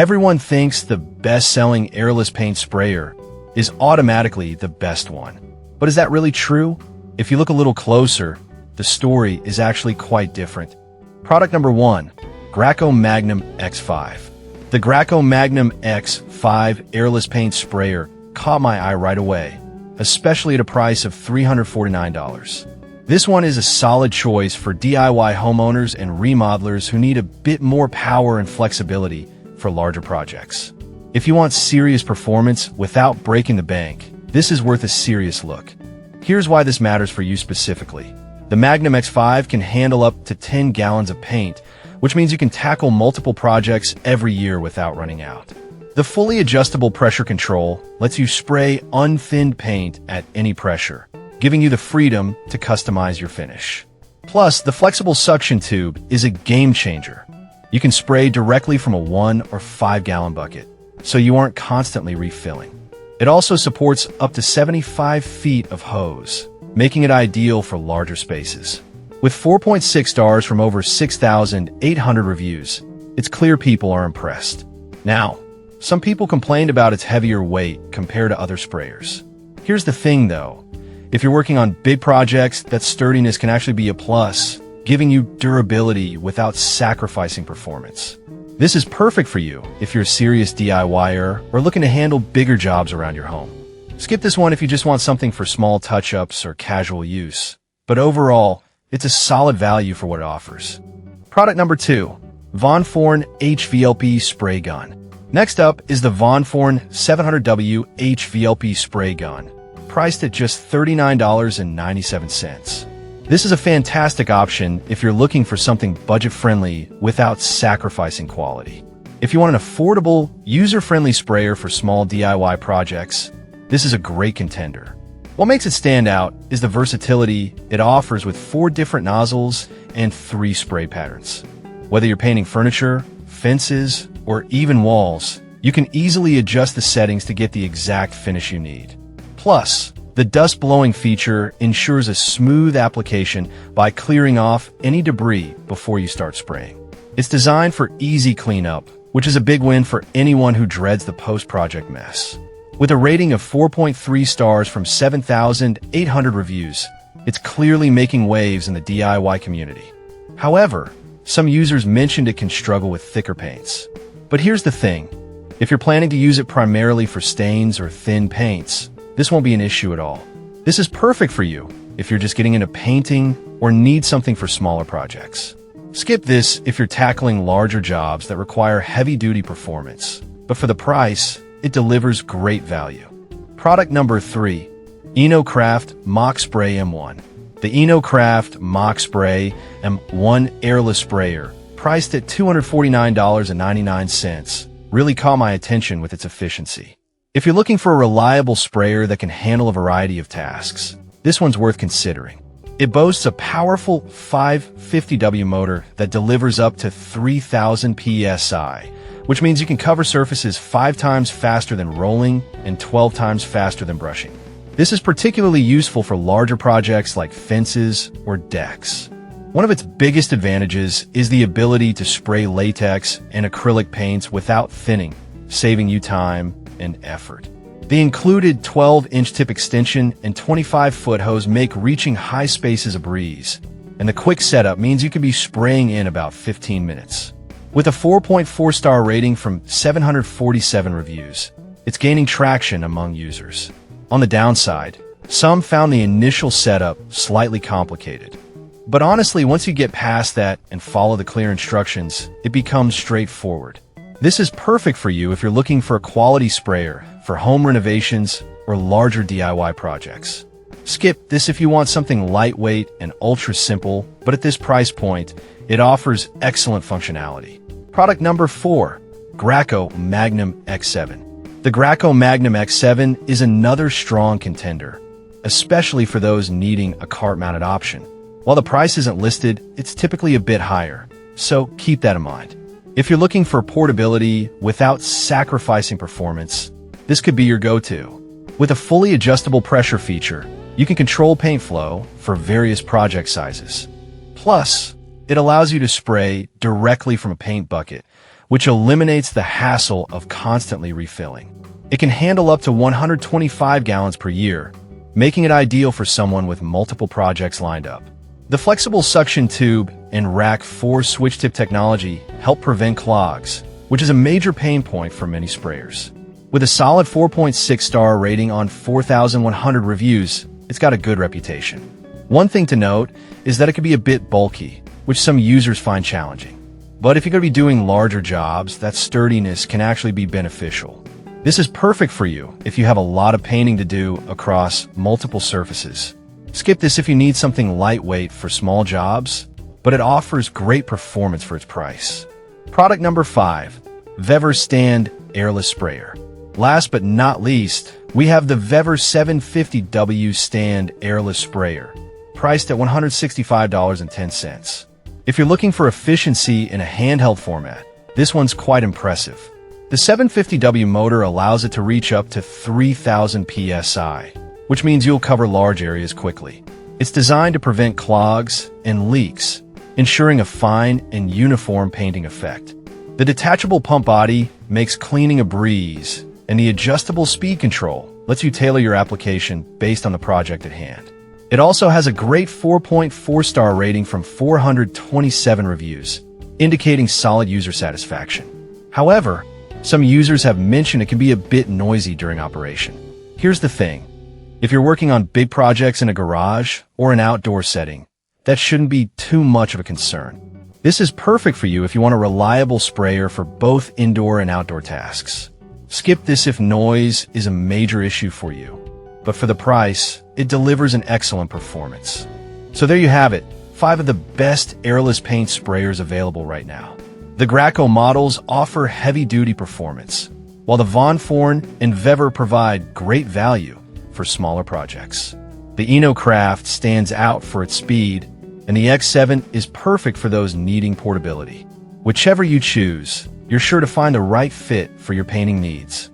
Everyone thinks the best-selling airless paint sprayer is automatically the best one. But is that really true? If you look a little closer, the story is actually quite different. Product number 1, Graco Magnum X5. The Graco Magnum X5 airless paint sprayer caught my eye right away, especially at a price of $349. This one is a solid choice for DIY homeowners and remodelers who need a bit more power and flexibility for larger projects. If you want serious performance without breaking the bank, this is worth a serious look. Here's why this matters for you specifically. The Magnum X5 can handle up to 10 gallons of paint, which means you can tackle multiple projects every year without running out. The fully adjustable pressure control lets you spray unthinned paint at any pressure, giving you the freedom to customize your finish. Plus, the flexible suction tube is a game changer. You can spray directly from a 1 or 5 gallon bucket, so you aren't constantly refilling. It also supports up to 75 feet of hose, making it ideal for larger spaces. With 4.6 stars from over 6,800 reviews, it's clear people are impressed. Now, some people complained about its heavier weight compared to other sprayers. Here's the thing though, if you're working on big projects, that sturdiness can actually be a plus, giving you durability without sacrificing performance. This is perfect for you if you're a serious DIYer or looking to handle bigger jobs around your home. Skip this one if you just want something for small touch-ups or casual use. But overall, it's a solid value for what it offers. Product number 2, Von Forn HVLP Spray Gun. Next up is the Von Forn 700W HVLP Spray Gun, priced at just $39.97. This is a fantastic option if you're looking for something budget-friendly without sacrificing quality. If you want an affordable, user-friendly sprayer for small DIY projects, this is a great contender. What makes it stand out is the versatility it offers with 4 different nozzles and 3 spray patterns. Whether you're painting furniture, fences, or even walls, you can easily adjust the settings to get the exact finish you need. Plus, the dust blowing feature ensures a smooth application by clearing off any debris before you start spraying. It's designed for easy cleanup, which is a big win for anyone who dreads the post-project mess. With a rating of 4.3 stars from 7,800 reviews, it's clearly making waves in the DIY community. However, some users mentioned it can struggle with thicker paints. But here's the thing, if you're planning to use it primarily for stains or thin paints, this won't be an issue at all. This is perfect for you if you're just getting into painting or need something for smaller projects. Skip this if you're tackling larger jobs that require heavy-duty performance, but for the price, it delivers great value. Product number 3, EnoCraft Mach Spray M1. The EnoCraft Mach Spray M1 airless sprayer, priced at $249.99, really caught my attention with its efficiency. If you're looking for a reliable sprayer that can handle a variety of tasks, this one's worth considering. It boasts a powerful 550W motor that delivers up to 3,000 psi, which means you can cover surfaces 5 times faster than rolling and 12 times faster than brushing. This is particularly useful for larger projects like fences or decks. One of its biggest advantages is the ability to spray latex and acrylic paints without thinning, saving you time and effort. The included 12-inch tip extension and 25-foot hose make reaching high spaces a breeze, and the quick setup means you can be spraying in about 15 minutes. With a 4.4-star rating from 747 reviews, it's gaining traction among users. On the downside, some found the initial setup slightly complicated. But honestly, once you get past that and follow the clear instructions, it becomes straightforward. This is perfect for you if you're looking for a quality sprayer for home renovations or larger DIY projects. Skip this if you want something lightweight and ultra simple, but at this price point, it offers excellent functionality. Product number 4, Graco Magnum X7. The Graco Magnum X7 is another strong contender, especially for those needing a cart-mounted option. While the price isn't listed, it's typically a bit higher, so keep that in mind. If you're looking for portability without sacrificing performance, this could be your go-to. With a fully adjustable pressure feature, you can control paint flow for various project sizes. Plus, it allows you to spray directly from a paint bucket, which eliminates the hassle of constantly refilling. It can handle up to 125 gallons per year, making it ideal for someone with multiple projects lined up. The flexible suction tube and rack 4 switch tip technology help prevent clogs, which is a major pain point for many sprayers. With a solid 4.6-star rating on 4,100 reviews, it's got a good reputation. One thing to note is that it can be a bit bulky, which some users find challenging. But if you're going to be doing larger jobs, that sturdiness can actually be beneficial. This is perfect for you if you have a lot of painting to do across multiple surfaces. Skip this if you need something lightweight for small jobs, but it offers great performance for its price. Product number 5, Wagner Stand Airless Sprayer. Last but not least, we have the Wagner 750W Stand Airless Sprayer, priced at $165.10. If you're looking for efficiency in a handheld format, this one's quite impressive. The 750W motor allows it to reach up to 3,000 psi, which means you'll cover large areas quickly. It's designed to prevent clogs and leaks, ensuring a fine and uniform painting effect. The detachable pump body makes cleaning a breeze, and the adjustable speed control lets you tailor your application based on the project at hand. It also has a great 4.4-star rating from 427 reviews, indicating solid user satisfaction. However, some users have mentioned it can be a bit noisy during operation. Here's the thing. If you're working on big projects in a garage or an outdoor setting, that shouldn't be too much of a concern. This is perfect for you if you want a reliable sprayer for both indoor and outdoor tasks. Skip this if noise is a major issue for you. But for the price, it delivers an excellent performance. So there you have it, 5 of the best airless paint sprayers available right now. The Graco models offer heavy-duty performance, while the Von Forn and Wagner provide great value for smaller projects. The EcoCraft stands out for its speed, and the X7 is perfect for those needing portability. Whichever you choose, you're sure to find the right fit for your painting needs.